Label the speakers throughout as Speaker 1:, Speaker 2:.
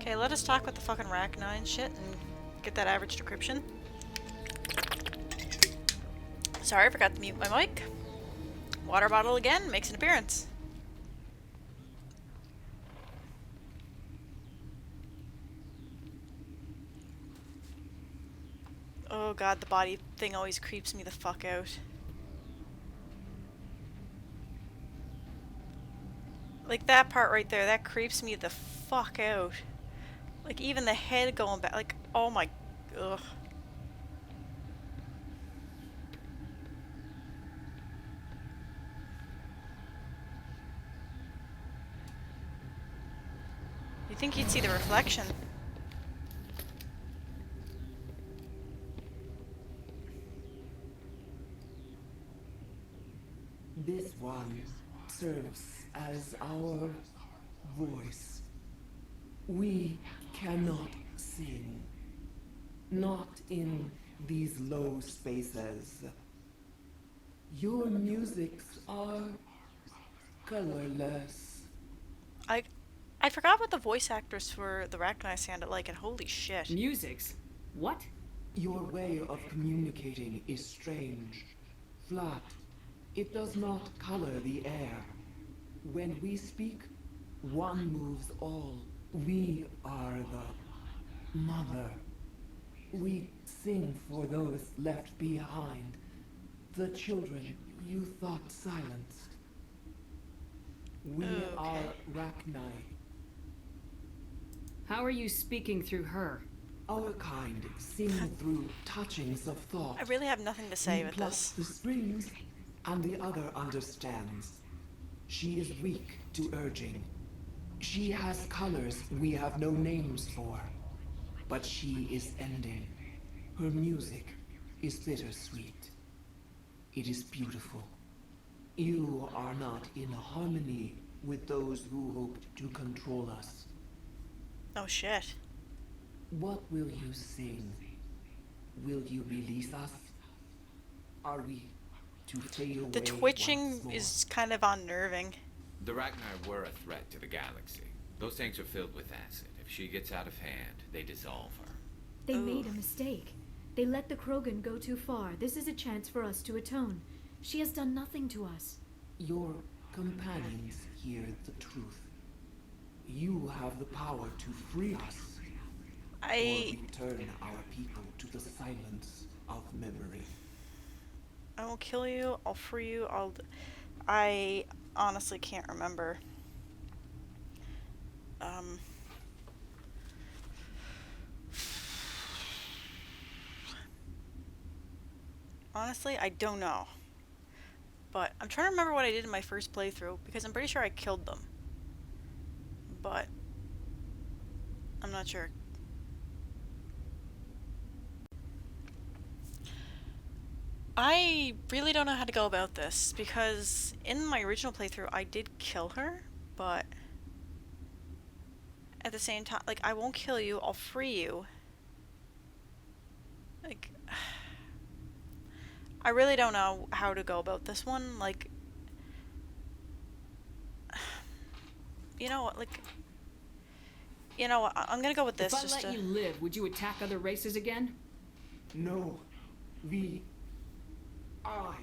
Speaker 1: Okay, let us talk with the fucking Rachnai and shit and get that average decryption. Sorry, I forgot to mute my mic. Water bottle again makes an appearance. Oh god, the body thing always creeps me the fuck out. Like that part right there, that creeps me the fuck out. Like even the head going back, like oh my, ugh. You'd think you'd see the reflection.
Speaker 2: This one serves as our voice. We cannot sing, not in these low spaces. Your musics are colorless.
Speaker 1: I forgot what the voice actors for the Rachnai sounded like, and holy shit.
Speaker 3: Musics? What?
Speaker 2: Your way of communicating is strange, flat. It does not color the air. When we speak, one moves all. We are the mother. We sing for those left behind, the children you thought silenced. We are Rachnai.
Speaker 3: How are you speaking through her?
Speaker 2: Our kind sing through touchings of thought.
Speaker 1: I really have nothing to say with this.
Speaker 2: The springs, and the other understands. She is weak to urging. She has colors we have no names for. But she is ending. Her music is bittersweet. It is beautiful. You are not in harmony with those who hoped to control us.
Speaker 1: Oh shit.
Speaker 2: What will you sing? Will you release us? Are we to fade away?
Speaker 1: The twitching is kind of unnerving.
Speaker 4: The Rachnai were a threat to the galaxy. Those tanks are filled with acid. If she gets out of hand, they dissolve her.
Speaker 5: They made a mistake. They let the Krogan go too far. This is a chance for us to atone. She has done nothing to us.
Speaker 2: Your companions hear the truth. You have the power to free us. Or return our people to the silence of memory.
Speaker 1: I will kill you, I'll free you, I honestly can't remember. Honestly, I don't know. But I'm trying to remember what I did in my first playthrough, because I'm pretty sure I killed them. But I'm not sure. I really don't know how to go about this, because in my original playthrough I did kill her, but at the same time, like, I won't kill you, I'll free you. Like, I really don't know how to go about this one, like, you know what, like, you know what, I'm gonna go with this.
Speaker 3: If I let you live, would you attack other races again?
Speaker 2: No, I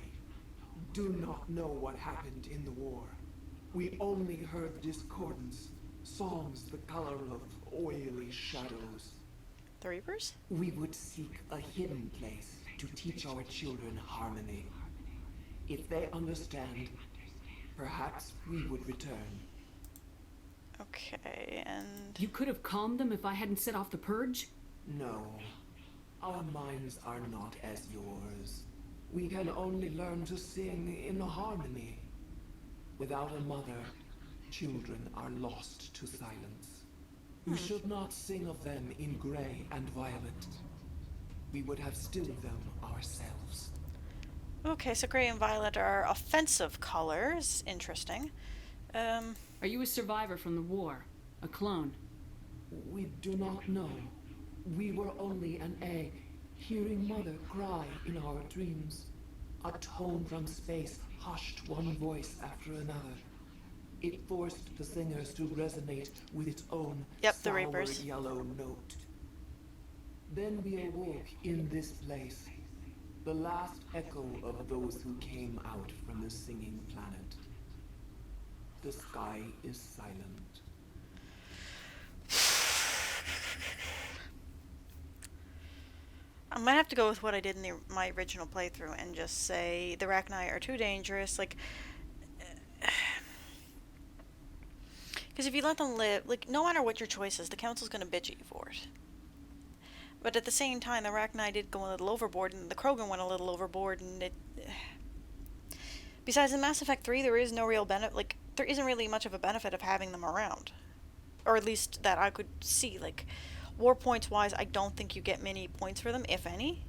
Speaker 2: do not know what happened in the war. We only heard discordance, songs the color of oily shadows.
Speaker 1: The Reapers?
Speaker 2: We would seek a hidden place to teach our children harmony. If they understand, perhaps we would return.
Speaker 1: Okay, and...
Speaker 3: You could have calmed them if I hadn't set off the purge?
Speaker 2: No, our minds are not as yours. We can only learn to sing in harmony. Without a mother, children are lost to silence. We should not sing of them in gray and violet. We would have stilled them ourselves.
Speaker 1: Okay, so gray and violet are offensive colors. Interesting.
Speaker 3: Are you a survivor from the war? A clone?
Speaker 2: We do not know. We were only an egg, hearing Mother cry in our dreams. A tone from space hushed one voice after another. It forced the singers to resonate with its own
Speaker 1: Yep, the
Speaker 2: sour
Speaker 1: Reapers.
Speaker 2: yellow note. Then we awoke in this place, the last echo of those who came out from the singing planet. The sky is silent.
Speaker 1: I might have to go with what I did in my original playthrough and just say the Rachnai are too dangerous. Like, because if you let them live, like, no matter what your choice is, the council's gonna bitch at you for it. But at the same time, the Rachnai did go a little overboard, and the Krogan went a little overboard, and it... Besides, in Mass Effect 3, there is no real benefit, like, there isn't really much of a benefit of having them around. Or at least that I could see, like, war points-wise, I don't think you get many points for them, if any.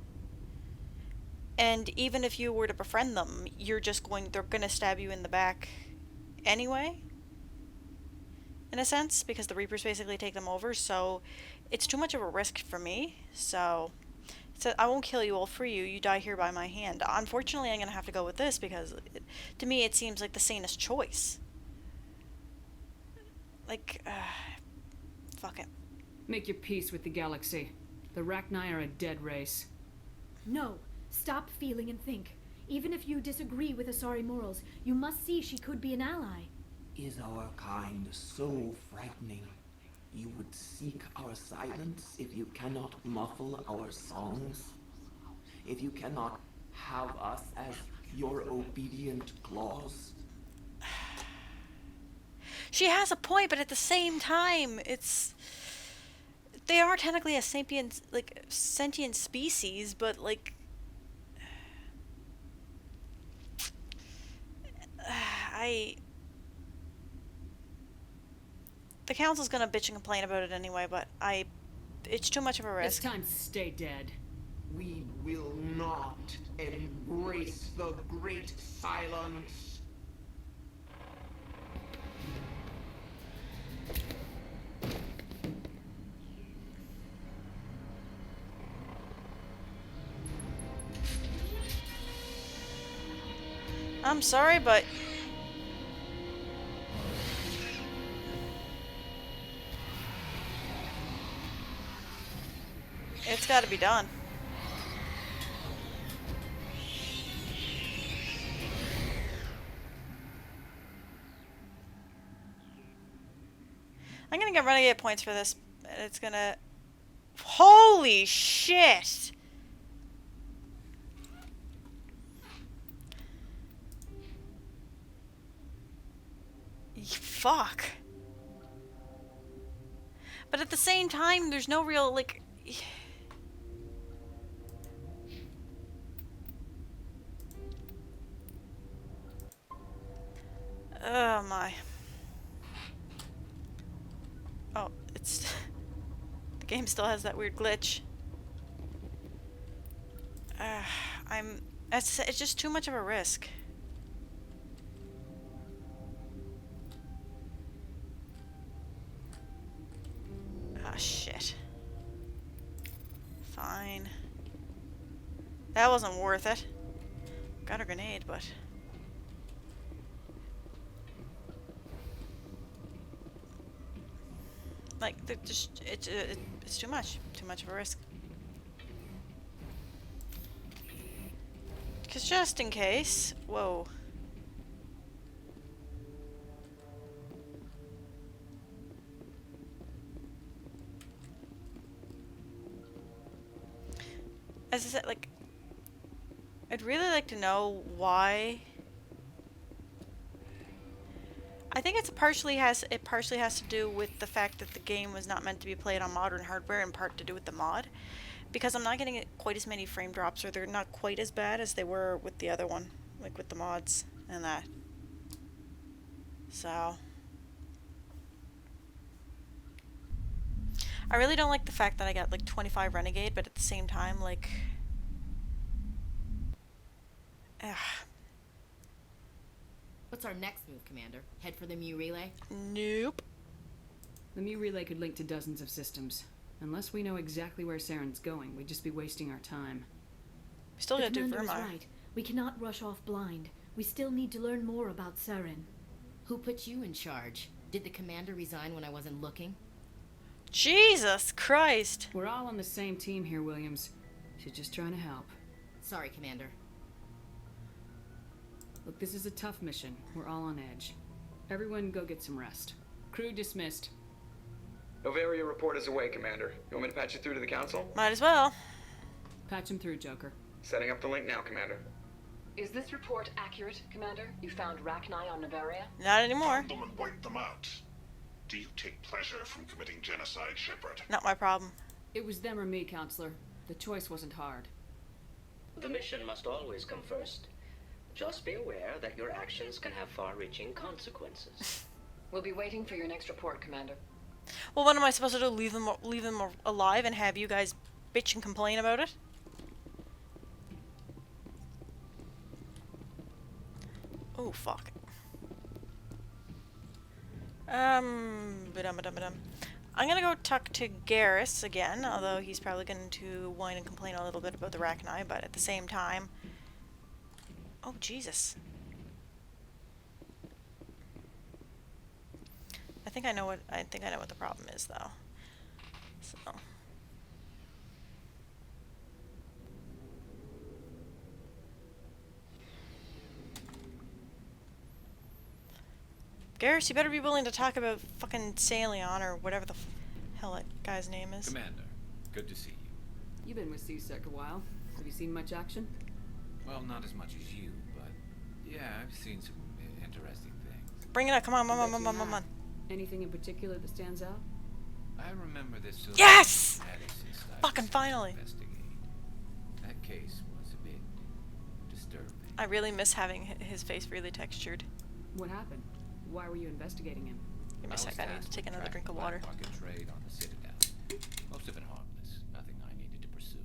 Speaker 1: And even if you were to befriend them, they're gonna stab you in the back anyway. In a sense, because the Reapers basically take them over, so it's too much of a risk for me. So I won't kill you, I'll free you, you die here by my hand. Unfortunately, I'm gonna have to go with this because to me it seems like the sanest choice. Like, fuck it.
Speaker 3: Make your peace with the galaxy. The Rachnai are a dead race.
Speaker 5: No, stop feeling and think. Even if you disagree with Asari morals, you must see she could be an ally.
Speaker 2: Is our kind so frightening? You would seek our silence if you cannot muffle our songs? If you cannot have us as your obedient claws?
Speaker 1: She has a point, but at the same time, they are technically a sentient species, but like, the council's gonna bitch and complain about it anyway, but it's too much of a
Speaker 3: It's
Speaker 1: risk.
Speaker 3: time to stay dead.
Speaker 2: We will not embrace the great silence.
Speaker 1: I'm sorry, but it's gotta be done. I'm gonna get renegade points for this. It's gonna... Holy shit! Fuck. But at the same time, there's no real, like... Oh my. Oh, it's... The game still has that weird glitch. It's just too much of a risk. Ah, shit. Fine. That wasn't worth it. Got a grenade, but... Like, it's too much. Too much of a risk. Because just in case... Whoa. As I said, like... I'd really like to know why... I think it partially has to do with the fact that the game was not meant to be played on modern hardware, in part to do with the mod, because I'm not getting quite as many frame drops, or they're not quite as bad as they were with the other one, like with the mods and that. So I really don't like the fact that I got like 25 Renegade, but at the same time, like, ugh.
Speaker 6: What's our next move, Commander? Head for the Mu relay?
Speaker 1: Nope.
Speaker 3: The Mu relay could link to dozens of systems. Unless we know exactly where Saren's going, we'd just be wasting our time.
Speaker 1: We still
Speaker 5: The
Speaker 1: gotta do
Speaker 5: commander is
Speaker 1: Vermar.
Speaker 5: right. We cannot rush off blind. We still need to learn more about Saren.
Speaker 6: Who put you in charge? Did the commander resign when I wasn't looking?
Speaker 1: Jesus Christ.
Speaker 3: We're all on the same team here, Williams. She's just trying to help.
Speaker 6: Sorry, Commander.
Speaker 3: Look, this is a tough mission. We're all on edge. Everyone go get some rest. Crew dismissed.
Speaker 7: Novaria report is away, Commander. You want me to patch you through to the Council?
Speaker 1: Might as well.
Speaker 3: Patch him through, Joker.
Speaker 7: Setting up the link now, Commander.
Speaker 8: Is this report accurate, Commander? You found Rachnai on Novaria?
Speaker 1: Not anymore.
Speaker 9: Found them and wiped them out. Do you take pleasure from committing genocide, Shepard?
Speaker 1: Not my problem.
Speaker 3: It was them or me, Counselor. The choice wasn't hard.
Speaker 10: The mission must always come first. Just be aware that your actions can have far-reaching consequences.
Speaker 8: We'll be waiting for your next report, Commander.
Speaker 1: Well, what am I supposed to do? Leave them alive and have you guys bitch and complain about it? Oh, fuck. Ba-dum-ba-dum-ba-dum. I'm gonna go talk to Garrus again, although he's probably going to whine and complain a little bit about the Rachnai, but at the same time... Oh, Jesus. I think I know what the problem is, though. So... Garrus, you better be willing to talk about fucking Salion or whatever the hell that guy's name is.
Speaker 4: Commander, good to see you.
Speaker 3: You've been with CSEC a while. Have you seen much action?
Speaker 4: Well, not as much as you, but yeah, I've seen some interesting things.
Speaker 1: Bring it up, come on, come on.
Speaker 3: Anything in particular that stands out?
Speaker 4: I remember this.
Speaker 1: Yes!
Speaker 4: Geneticist I
Speaker 1: Fucking
Speaker 4: was
Speaker 1: finally.
Speaker 4: investigate. That case was a bit disturbing.
Speaker 1: I really miss having his face really textured.
Speaker 3: What happened? Why were you investigating him?
Speaker 1: Give me a sec, I need to take another drink of water.
Speaker 4: Market trade on the Citadel. Most of it harmless, nothing I needed to pursue.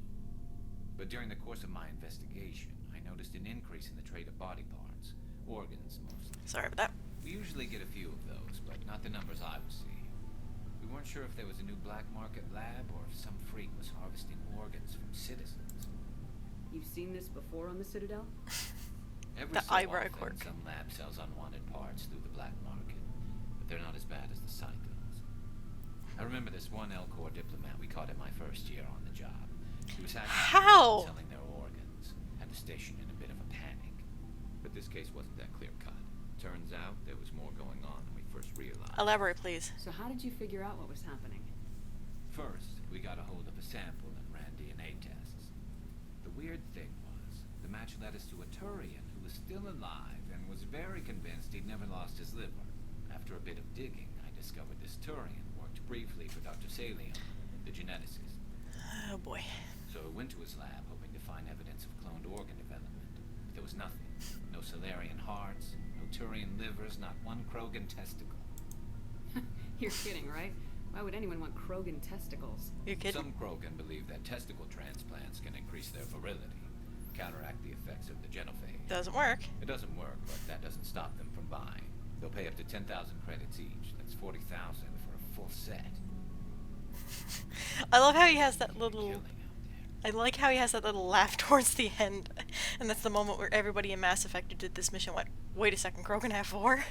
Speaker 4: But during the course of my investigation, I noticed an increase in the trade of body parts, organs mostly.
Speaker 1: Sorry about that.
Speaker 4: We usually get a few of those, but not the numbers I was seeing. We weren't sure if there was a new black market lab or if some freak was harvesting organs from citizens.
Speaker 3: You've seen this before on the Citadel?
Speaker 4: Every
Speaker 1: The
Speaker 4: so
Speaker 1: eyebrow
Speaker 4: often,
Speaker 1: quirk.
Speaker 4: some lab sells unwanted parts through the black market, but they're not as bad as the Cyclones. I remember this one Elcor diplomat we caught in my first year on the job. He was hacking
Speaker 1: How?
Speaker 4: selling their organs, had the station in a bit of a panic. But this case wasn't that clear-cut. Turns out there was more going on than we first realized.
Speaker 1: Elaborate, please.
Speaker 3: So how did you figure out what was happening?
Speaker 4: First, we got a hold of a sample and ran DNA tests. The weird thing was, the match led us to a Turian who was still alive and was very convinced he'd never lost his liver. After a bit of digging, I discovered this Turian worked briefly for Dr. Salion, the geneticist.
Speaker 1: Oh boy.
Speaker 4: So we went to his lab hoping to find evidence of cloned organ development. But there was nothing. No Salarian hearts, no Turian livers, not one Krogan testicle.
Speaker 3: You're kidding, right? Why would anyone want Krogan testicles?
Speaker 1: You kidding?
Speaker 4: Some Krogan believe that testicle transplants can increase their virility, counteract the effects of the genophage.
Speaker 1: Doesn't work.
Speaker 4: It doesn't work, but that doesn't stop them from buying. They'll pay up to 10,000 credits each. That's 40,000 for a full set.
Speaker 1: I love how he has that
Speaker 4: Killing
Speaker 1: little...
Speaker 4: out
Speaker 1: I
Speaker 4: there.
Speaker 1: like how he has that little laugh towards the end. And that's the moment where everybody in Mass Effect who did this mission went, wait a second, Krogan have 4?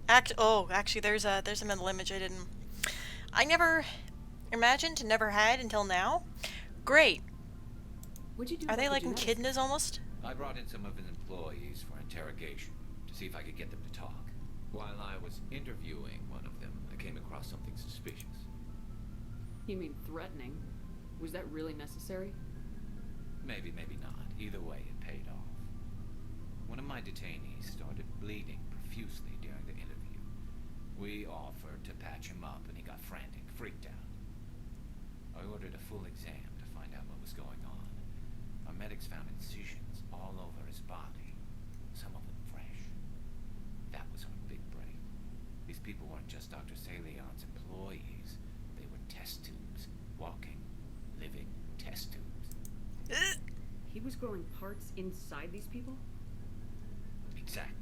Speaker 1: Actually, there's a mental image I never imagined, never had until now. Great.
Speaker 3: What'd you do?
Speaker 1: Are they
Speaker 3: about
Speaker 1: like
Speaker 3: the genetic-
Speaker 1: echidnas almost?
Speaker 4: I brought in some of his employees for interrogation to see if I could get them to talk. While I was interviewing one of them, I came across something suspicious.
Speaker 3: You mean threatening? Was that really necessary?
Speaker 4: Maybe, maybe not. Either way, it paid off. One of my detainees started bleeding profusely during the interview. We offered to patch him up, and he got frantic, freaked out. I ordered a full exam to find out what was going on. Our medics found incisions all over his body, some of them fresh. That was our big break. These people weren't just Dr. Salion's employees. They were test tubes, walking, living test tubes.
Speaker 3: He was growing parts inside these people?
Speaker 4: Exactly.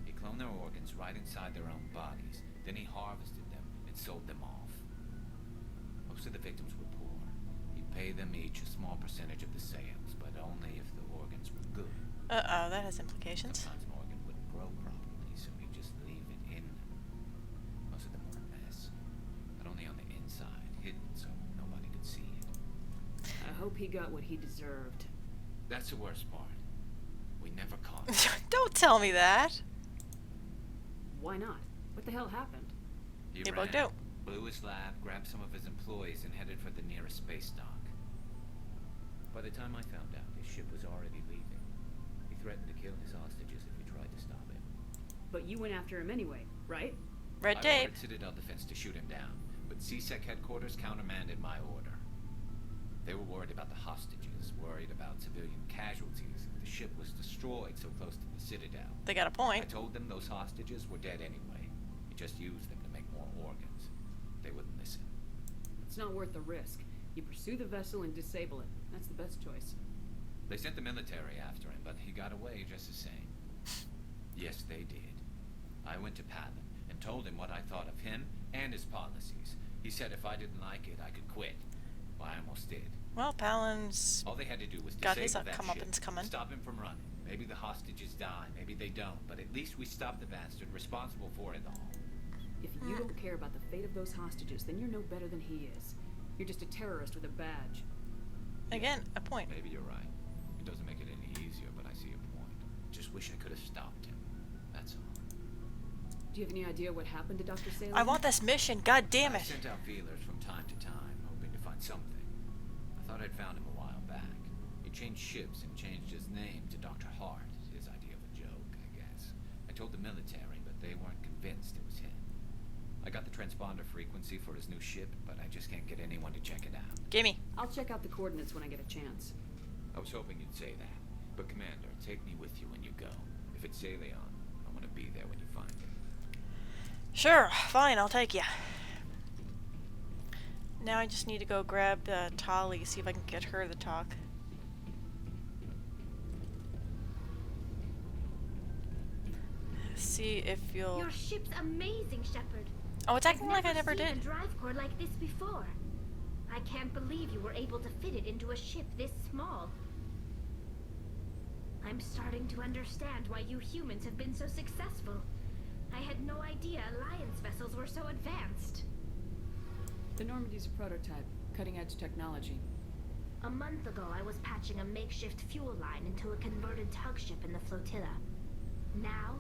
Speaker 4: He cloned their organs right inside their own bodies. Then he harvested them and sold them off. Most of the victims were poor. He'd pay them each a small percentage of the sales, but only if the organs were good.
Speaker 1: Uh-oh, that has implications.
Speaker 4: Sometimes an organ wouldn't grow properly, so hidden so nobody could see it.
Speaker 3: I hope he got what he deserved.
Speaker 4: That's the worst part. We never caught him.
Speaker 1: Don't tell me that.
Speaker 3: Why not? What the hell happened?
Speaker 4: He
Speaker 1: They
Speaker 4: ran,
Speaker 1: bugged out.
Speaker 4: blew his lab, grabbed some of his employees, and headed for the nearest space dock. By the time I found out, his ship was already leaving. He threatened to kill his hostages if we tried to stop him.
Speaker 3: But you went after him anyway, right?
Speaker 1: Red
Speaker 4: I
Speaker 1: tape.
Speaker 4: ordered Citadel Defense to shoot him down, but CSEC headquarters countermanded my order. They were worried about the hostages, worried about civilian casualties if the ship was destroyed so close to the Citadel.
Speaker 1: They got a
Speaker 4: I
Speaker 1: point.
Speaker 4: told them those hostages were dead anyway. We just used them to make more organs. They wouldn't listen.
Speaker 3: It's not worth the risk. You pursue the vessel and disable it. That's the best choice.
Speaker 4: They sent the military after him, but he got away just the same. Yes, they did. I went to Palin and told him what I thought of him and his policies. He said if I didn't like it, I could quit. Well, I almost did.
Speaker 1: Well, Palin's
Speaker 4: All they had to do was
Speaker 1: got his
Speaker 4: disable that ship,
Speaker 1: comeuppance coming.
Speaker 4: stop him from running. Maybe the hostages die, maybe they don't, but at least we stopped the bastard responsible for it all.
Speaker 3: If you don't care about the fate of those hostages, then you're no better than he is. You're just a terrorist with a badge.
Speaker 1: Again, a point.
Speaker 4: Maybe you're right. It doesn't make it any easier, but I see a point. Just wish I could have stopped him. That's all.
Speaker 3: Do you have any idea what happened to Dr. Salem?
Speaker 1: I want this mission. God damn
Speaker 4: I
Speaker 1: it.
Speaker 4: sent out feelers from time to time, hoping to find something. I thought I'd found him a while back. He changed ships and changed his name to Dr. Hart. His idea of a joke, I guess. I told the military, but they weren't convinced it was him. I got the transponder frequency for his new ship, but I just can't get anyone to check it out.
Speaker 1: Gimme.
Speaker 3: I'll check out the coordinates when I get a chance.
Speaker 4: I was hoping you'd say that. But Commander, take me with you when you go. If it's Leon, I want to be there when you find him.
Speaker 1: Sure, fine, I'll take ya. Now I just need to go grab Tali, see if I can get her to talk. See if you'll...
Speaker 5: Your ship's amazing, Shepard.
Speaker 1: Oh, it's acting like I never
Speaker 5: I've never
Speaker 1: did.
Speaker 5: seen a drive core like this before. I can't believe you were able to fit it into a ship this small. I'm starting to understand why you humans have been so successful. I had no idea Alliance vessels were so advanced.
Speaker 3: The Normandy's a prototype, cutting-edge technology.
Speaker 5: A month ago, I was patching a makeshift fuel line into a converted tug ship in the flotilla. Now,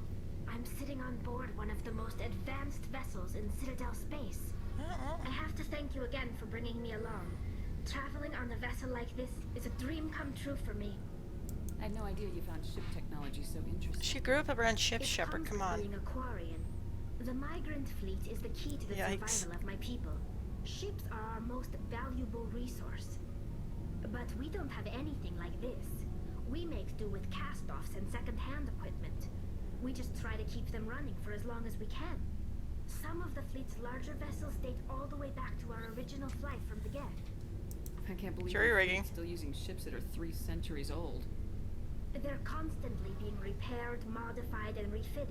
Speaker 5: I'm sitting on board one of the most advanced vessels in Citadel space. I have to thank you again for bringing me along. Traveling on a vessel like this is a dream come true for me.
Speaker 3: I had no idea you found ship technology so interesting.
Speaker 1: She grew up around ships,
Speaker 5: It
Speaker 1: Shepard,
Speaker 5: comes
Speaker 1: come
Speaker 5: with
Speaker 1: on.
Speaker 5: being a Quarian. The migrant fleet is the key to the
Speaker 1: Yikes.
Speaker 5: survival of my people. Ships are our most valuable resource. But we don't have anything like this. We make do with cast-offs and second-hand equipment. We just try to keep them running for as long as we can. Some of the fleet's larger vessels date all the way back to our original flight from the get.
Speaker 3: I can't believe
Speaker 1: Jury
Speaker 3: the
Speaker 1: rigging.
Speaker 3: fleet's still using ships that are 3 centuries old.
Speaker 5: They're constantly being repaired, modified, and refitted.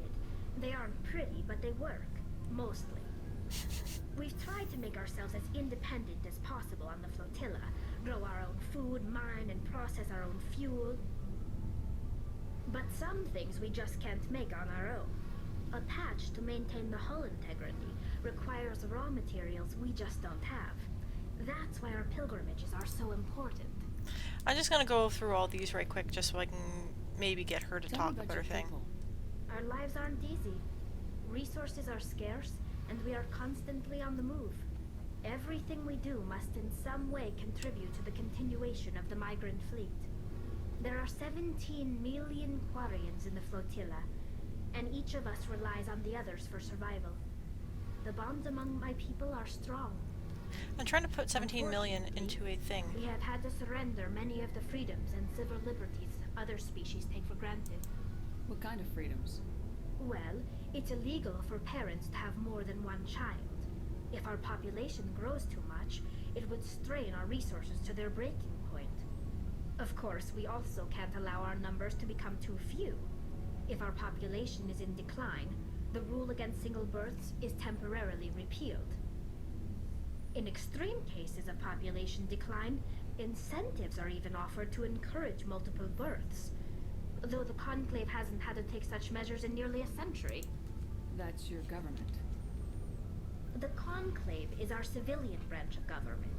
Speaker 5: They aren't pretty, but they work. Mostly. We've tried to make ourselves as independent as possible on the flotilla. Grow our own food, mine, and process our own fuel. But some things we just can't make on our own. A patch to maintain the hull integrity requires raw materials we just don't have. That's why our pilgrimages are so important.
Speaker 1: I'm just gonna go through all these right quick just so I can maybe get her to
Speaker 3: Tell me
Speaker 1: talk
Speaker 3: about
Speaker 1: about her
Speaker 3: your
Speaker 1: thing.
Speaker 3: people.
Speaker 5: Our lives aren't easy. Resources are scarce, and we are constantly on the move. Everything we do must in some way contribute to the continuation of the migrant fleet. There are 17 million Quarians in the flotilla, and each of us relies on the others for survival. The bonds among my people are strong.
Speaker 1: I'm trying to put 17 million into a thing.
Speaker 5: We have had to surrender many of the freedoms and civil liberties other species take for granted.
Speaker 3: What kind of freedoms?
Speaker 5: Well, it's illegal for parents to have more than one child. If our population grows too much, it would strain our resources to their breaking point. Of course, we also can't allow our numbers to become too few. If our population is in decline, the rule against single births is temporarily repealed. In extreme cases of population decline, incentives are even offered to encourage multiple births, though the Conclave hasn't had to take such measures in nearly a century.
Speaker 3: That's your government.
Speaker 5: The Conclave is our civilian branch of government.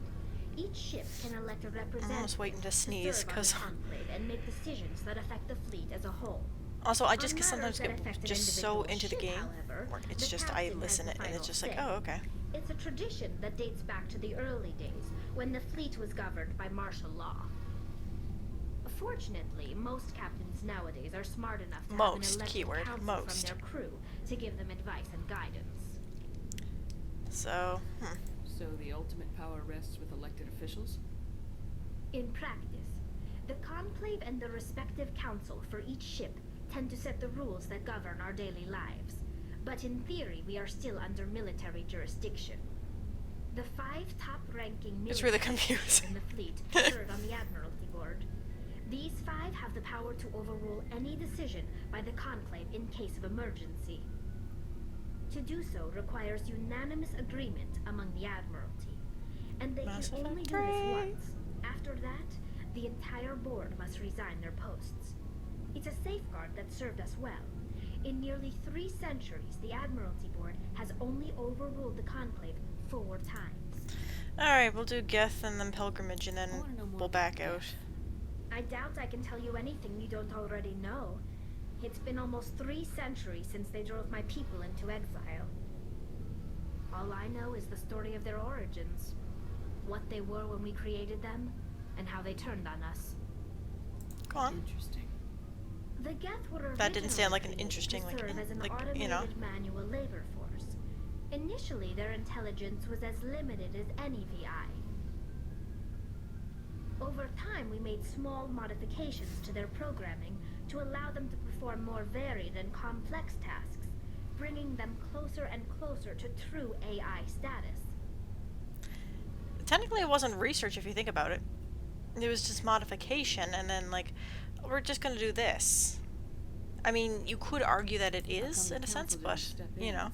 Speaker 5: Each ship can elect a
Speaker 1: I'm
Speaker 5: representative
Speaker 1: almost waiting to sneeze,
Speaker 5: serve on
Speaker 1: because...
Speaker 5: the Conclave and make decisions that affect the fleet as a whole.
Speaker 1: Also, I just
Speaker 5: On
Speaker 1: sometimes
Speaker 5: matters that
Speaker 1: get
Speaker 5: affect an
Speaker 1: just so
Speaker 5: individual
Speaker 1: into the
Speaker 5: ship,
Speaker 1: game,
Speaker 5: however,
Speaker 1: or it's
Speaker 5: the
Speaker 1: just, I
Speaker 5: captain
Speaker 1: listen
Speaker 5: has the
Speaker 1: and it's
Speaker 5: final
Speaker 1: just like,
Speaker 5: say.
Speaker 1: oh, okay.
Speaker 5: It's a tradition that dates back to the early days, when the fleet was governed by martial law. Fortunately, most captains nowadays are smart enough to have an elected
Speaker 1: keyword,
Speaker 5: council
Speaker 1: most.
Speaker 5: from their crew to give them advice and guidance.
Speaker 1: So,
Speaker 3: So the ultimate power rests with elected officials?
Speaker 5: In practice, the Conclave and the respective council for each ship tend to set the rules that govern our daily lives. But in theory, we are still under military jurisdiction. The 5 top-ranking
Speaker 1: it's
Speaker 5: military
Speaker 1: really confusing.
Speaker 5: in the fleet serve on the Admiralty Board. These 5 have the power to overrule any decision by the Conclave in case of emergency. To do so requires unanimous agreement among the Admiralty, and they
Speaker 1: Mass
Speaker 5: can only
Speaker 1: Effect
Speaker 5: do this
Speaker 1: 3.
Speaker 5: once. After that, the entire board must resign their posts. It's a safeguard that served us well. In nearly 3 centuries, the Admiralty Board has only overruled the Conclave 4 times.
Speaker 1: Alright, we'll do Geth and then Pilgrimage, and then we'll back out.
Speaker 5: I doubt I can tell you anything you don't already know. It's been almost 3 centuries since they drove my people into exile. All I know is the story of their origins, what they were when we created them, and how they turned on us.
Speaker 1: Go on.
Speaker 3: Interesting.
Speaker 5: The Geth were
Speaker 1: That didn't sound like an
Speaker 5: originally
Speaker 1: interesting,
Speaker 5: created to
Speaker 1: like,
Speaker 5: serve as an
Speaker 1: like,
Speaker 5: automated
Speaker 1: you know.
Speaker 5: manual labor force. Initially, their intelligence was as limited as any VI. Over time, we made small modifications to their programming to allow them to perform more varied and complex tasks, bringing them closer and closer to true AI status.
Speaker 1: Technically, it wasn't research if you think about it. It was just modification, and then, like, we're just gonna do this. I mean, you could argue that it is, in a sense, but, you know.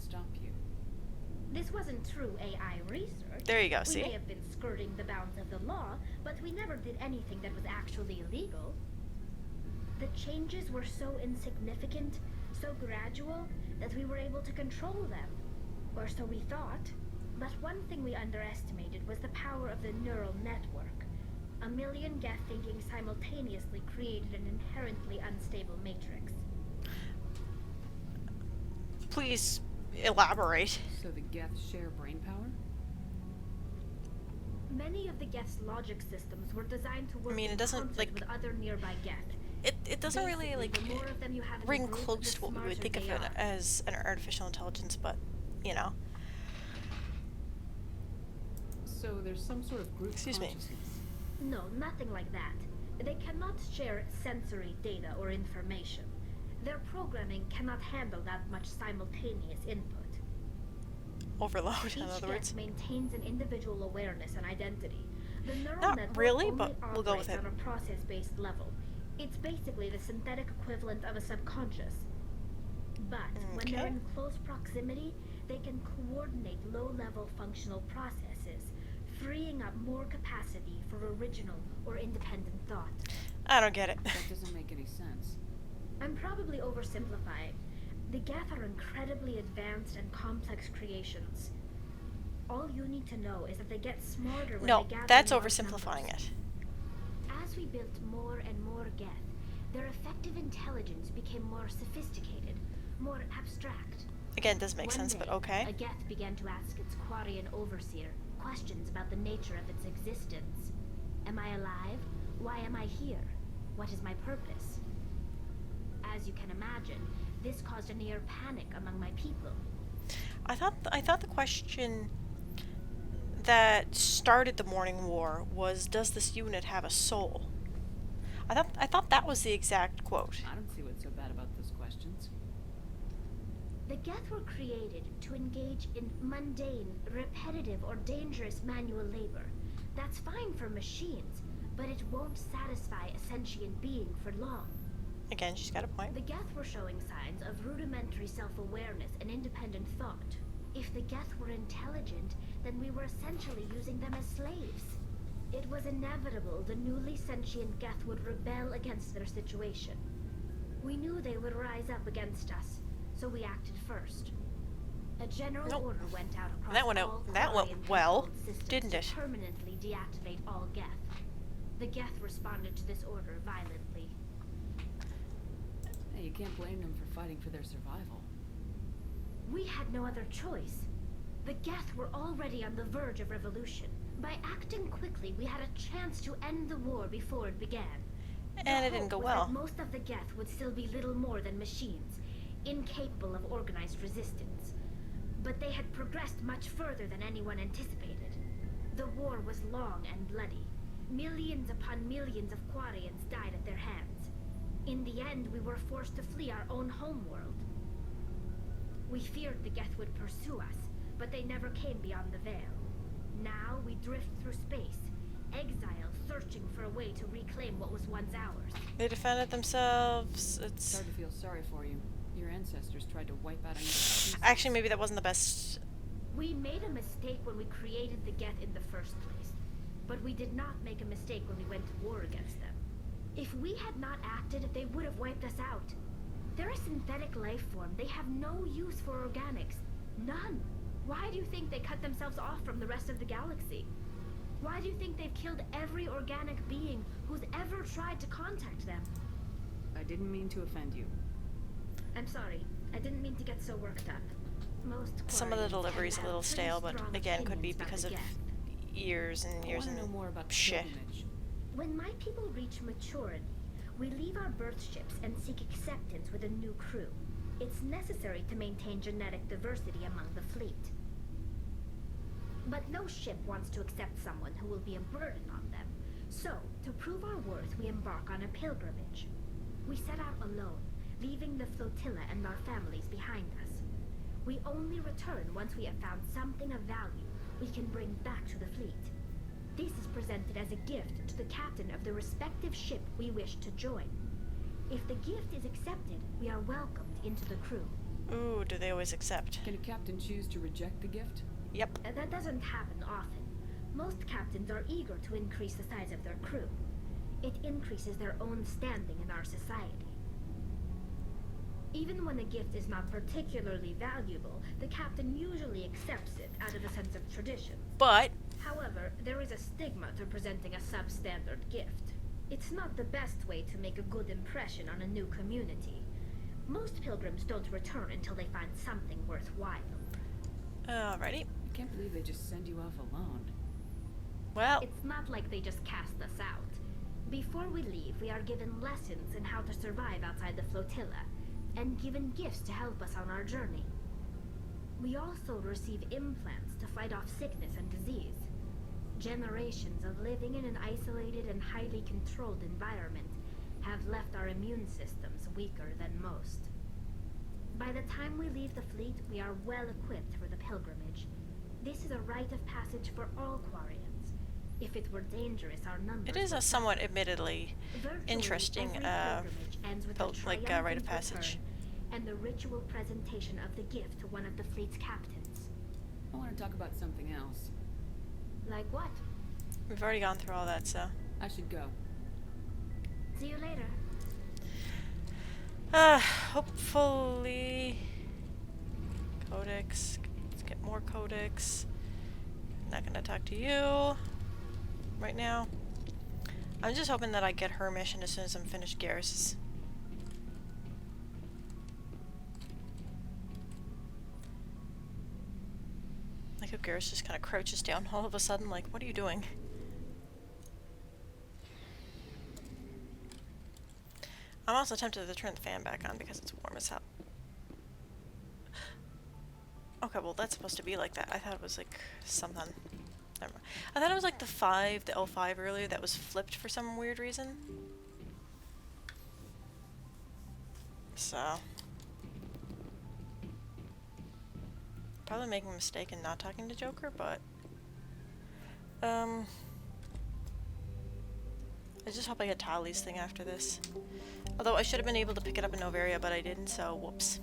Speaker 5: This wasn't true AI research.
Speaker 1: There you go,
Speaker 5: We
Speaker 1: see?
Speaker 5: may have been skirting the bounds of the law, but we never did anything that was actually illegal. The changes were so insignificant, so gradual, that we were able to control them. Or so we thought. But one thing we underestimated was the power of the neural network. A million Geth thinking simultaneously created an inherently unstable matrix.
Speaker 1: Please elaborate.
Speaker 3: So the Geths share brain power?
Speaker 5: Many of the Geth's logic systems were designed to work
Speaker 1: I mean, it
Speaker 5: in
Speaker 1: doesn't,
Speaker 5: concert
Speaker 1: like,
Speaker 5: with other nearby Geth.
Speaker 1: It doesn't really,
Speaker 5: Basically,
Speaker 1: like,
Speaker 5: the more of them you have in
Speaker 1: ring
Speaker 5: the group,
Speaker 1: close
Speaker 5: the
Speaker 1: to what we would
Speaker 5: smarter
Speaker 1: think of
Speaker 5: they
Speaker 1: it
Speaker 5: are.
Speaker 1: as an artificial intelligence, but, you know.
Speaker 3: So there's some sort of group
Speaker 1: Excuse me.
Speaker 3: consciousness.
Speaker 5: No, nothing like that. They cannot share sensory data or information. Their programming cannot handle that much simultaneous input.
Speaker 1: Overload,
Speaker 5: Each
Speaker 1: in other
Speaker 5: Geth
Speaker 1: words.
Speaker 5: maintains an individual awareness and identity. The neural
Speaker 1: Not
Speaker 5: network
Speaker 1: really,
Speaker 5: only
Speaker 1: but we'll go with
Speaker 5: operates
Speaker 1: it.
Speaker 5: on a process-based level. It's basically the synthetic equivalent of a subconscious. But when they're
Speaker 1: Okay.
Speaker 5: in close proximity, they can coordinate low-level functional processes, freeing up more capacity for original or independent thought.
Speaker 1: I don't get it.
Speaker 3: That doesn't make any sense.
Speaker 5: I'm probably oversimplifying. The Geth are incredibly advanced and complex creations. All you need to know is that they get smarter when
Speaker 1: No,
Speaker 5: they gather
Speaker 1: that's
Speaker 5: in large
Speaker 1: oversimplifying
Speaker 5: numbers.
Speaker 1: it.
Speaker 5: As we built more and more Geth, their effective intelligence became more sophisticated, more abstract.
Speaker 1: Again, doesn't make
Speaker 5: One
Speaker 1: sense,
Speaker 5: day,
Speaker 1: but okay.
Speaker 5: a Geth began to ask its Quarian overseer questions about the nature of its existence. Am I alive? Why am I here? What is my purpose? As you can imagine, this caused a near panic among my people.
Speaker 1: I thought the question that started the Morning War was, does this unit have a soul? I thought that was the exact quote.
Speaker 3: I don't see what's so bad about those questions.
Speaker 5: The Geth were created to engage in mundane, repetitive, or dangerous manual labor. That's fine for machines, but it won't satisfy a sentient being for long.
Speaker 1: Again, she's got a point.
Speaker 5: The Geth were showing signs of rudimentary self-awareness and independent thought. If the Geth were intelligent, then we were essentially using them as slaves. It was inevitable the newly sentient Geth would rebel against their situation. We knew they would rise up against us, so we acted first. A general
Speaker 1: Nope.
Speaker 5: order went out across
Speaker 1: That went
Speaker 5: all
Speaker 1: out. That went
Speaker 5: Quarian
Speaker 1: well,
Speaker 5: controlled systems
Speaker 1: didn't
Speaker 5: to
Speaker 1: it?
Speaker 5: permanently deactivate all Geth. The Geth responded to this order violently.
Speaker 3: Hey, you can't blame them for fighting for their survival.
Speaker 5: We had no other choice. The Geth were already on the verge of revolution. By acting quickly, we had a chance to end the war before it began.
Speaker 1: And it didn't go well.
Speaker 5: Most of the Geth would still be little more than machines, incapable of organized resistance. But they had progressed much further than anyone anticipated. The war was long and bloody. Millions upon millions of Quarians died at their hands. In the end, we were forced to flee our own homeworld. We feared the Geth would pursue us, but they never came beyond the veil. Now we drift through space, exile, searching for a way to reclaim what was once ours.
Speaker 1: They defended themselves.
Speaker 3: It's hard to feel sorry for you. Your ancestors tried to wipe out
Speaker 1: Actually, maybe that wasn't the best.
Speaker 5: We made a mistake when we created the Geth in the first place, but we did not make a mistake when we went to war against them. If we had not acted, they would have wiped us out. They're a synthetic life form. They have no use for organics. None. Why do you think they cut themselves off from the rest of the galaxy? Why do you think they've killed every organic being who's ever tried to contact them?
Speaker 3: I didn't mean to offend you.
Speaker 5: I'm sorry. I didn't mean to get so worked up.
Speaker 1: Some of the delivery's a little stale, but again, could be because of years and years and
Speaker 3: know more about
Speaker 1: shit.
Speaker 5: When my people reach maturity, we leave our birth ships and seek acceptance with a new crew. It's necessary to maintain genetic diversity among the fleet. But no ship wants to accept someone who will be a burden on them. So, to prove our worth, we embark on a pilgrimage. We set out alone, leaving the flotilla and our families behind us. We only return once we have found something of value we can bring back to the fleet. This is presented as a gift to the captain of the respective ship we wish to join. If the gift is accepted, we are welcomed into the crew.
Speaker 1: Ooh, do they always accept?
Speaker 3: Can a captain choose to reject the gift?
Speaker 1: Yep.
Speaker 5: That doesn't happen often. Most captains are eager to increase the size of their crew. It increases their own standing in our society. Even when a gift is not particularly valuable, the captain usually accepts it out of a sense of tradition.
Speaker 1: But
Speaker 5: however, there is a stigma to presenting a substandard gift. It's not the best way to make a good impression on a new community. Most pilgrims don't return until they find something worthwhile.
Speaker 1: Alrighty.
Speaker 3: I can't believe they just send you off alone.
Speaker 1: Well,
Speaker 5: it's not like they just cast us out. Before we leave, we are given lessons in how to survive outside the flotilla, and given gifts to help us on our journey. We also receive implants to fight off sickness and disease. Generations of living in an isolated and highly controlled environment have left our immune systems weaker than most. By the time we leave the fleet, we are well equipped for the pilgrimage. This is a rite of passage for all Quarians. If it were dangerous, our numbers...
Speaker 1: It is a somewhat admittedly interesting rite of passage.
Speaker 5: And the ritual presentation of the gift to one of the fleet's captains.
Speaker 3: I want to talk about something else.
Speaker 5: Like what?
Speaker 1: We've already gone through all that, so...
Speaker 3: I should go.
Speaker 5: See you later.
Speaker 1: Hopefully... Codex. Let's get more codex. Not gonna talk to you right now. I'm just hoping that I get her mission as soon as I'm finished Garrus's. Like how Garrus just kind of crouches down all of a sudden, like, what are you doing? I'm also tempted to turn the fan back on because it's warm as hell. Okay, well that's supposed to be like that. I thought it was like something. Never mind. I thought it was like the L5 earlier that was flipped for some weird reason. So. Probably making a mistake in not talking to Joker, but I just hope I get Tali's thing after this. Although I should have been able to pick it up in Novaria, but I didn't, so whoops.